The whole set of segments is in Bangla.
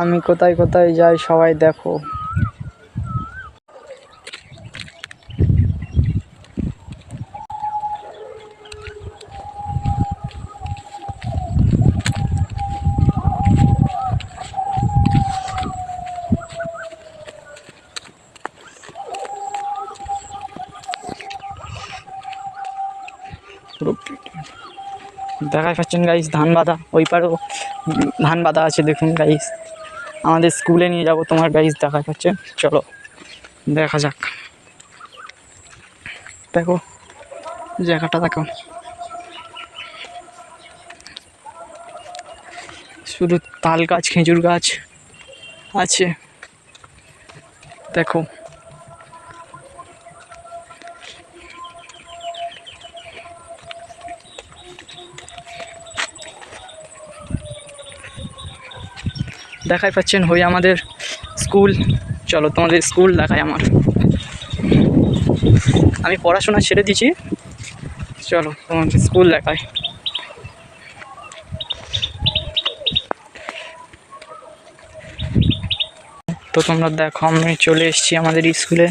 আমি কোথায় কোথায় যাই সবাই দেখো। দেখাই পাচ্ছেন গাইস ধান বাঁধা, ওই পারেও ধান বাঁধা আছে দেখুন গাইস। আমাদের স্কুলে নিয়ে যাব তোমার গাইস, দেখাই পাচ্ছেন, চলো দেখা যাক। দেখো জায়গাটা দেখো, শুধু তাল গাছ খেজুর গাছ আছে দেখো। দেখাই পাচ্ছেন হই আমাদের স্কুল, চলো তোমাদের স্কুল দেখাই। আমি পড়াশোনা ছেড়ে দিয়েছি, চলো তোমাদের স্কুল দেখাই। তো তোমরা দেখো আমি চলে এসেছি আমাদের স্কুলে,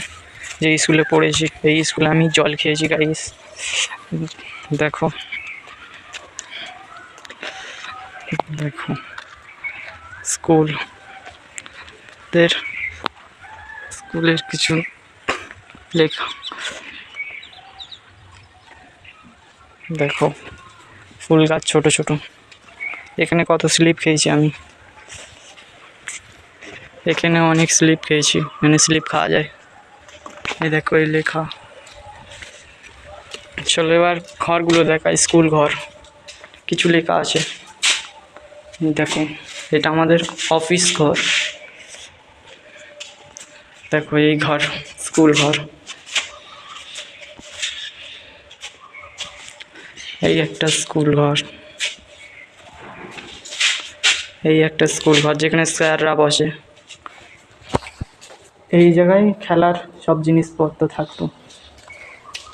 যে স্কুলে পড়েছি এই স্কুলে আমি জল খেয়েছি গাইস। দেখো দেখো স্কুলের কিছু লেখা দেখো, ফুল গাছ ছোট ছোট। এখানে কত স্লিপ খেয়েছি আমি, এখানে অনেক স্লিপ খেয়েছি, মানে স্লিপ খাওয়া যায়। এই দেখো এই লেখা। চলো এবার ঘরগুলো দেখা, স্কুল ঘর কিছু লেখা আছে দেখো। এটা আমাদের অফিস ঘর, দেখো এই ঘর স্কুল ঘর। এই একটা স্কুল ঘর, এই একটা স্কুল ঘর যেখানে স্যাররা বসে। এই জায়গায় খেলার সব জিনিসপত্র থাকতো।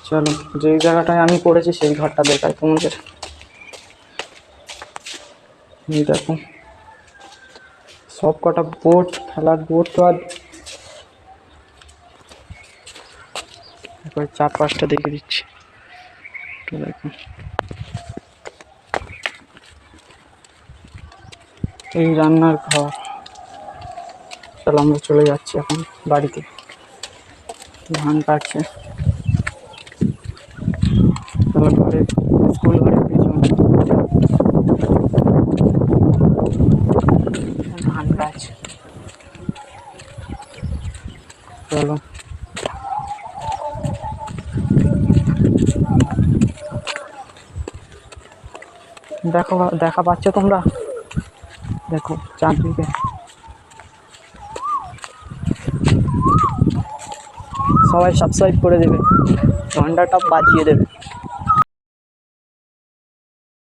চলো যেই জায়গাটায় আমি পড়েছি সেই ঘরটা দেখাই তোমাদের। এই দেখো সব কটা বোর্ড, খেলার বোর্ড তো আর চার পাঁচটা দেখে দিচ্ছি দেখো। এই রান্নার ঘর। চলো আমরা চলে যাচ্ছি এখন বাড়িতে, ধান কাটছে। চলো ঘরে, স্কুল ঘরের পিছনে ধান গাছ। চলো দেখো, দেখা পাচ্ছ তোমরা, দেখো চারদিকে। সবাই সাবস্ক্রাইব করে দেবে, ঘন্টাটা বাজিয়ে দেবে।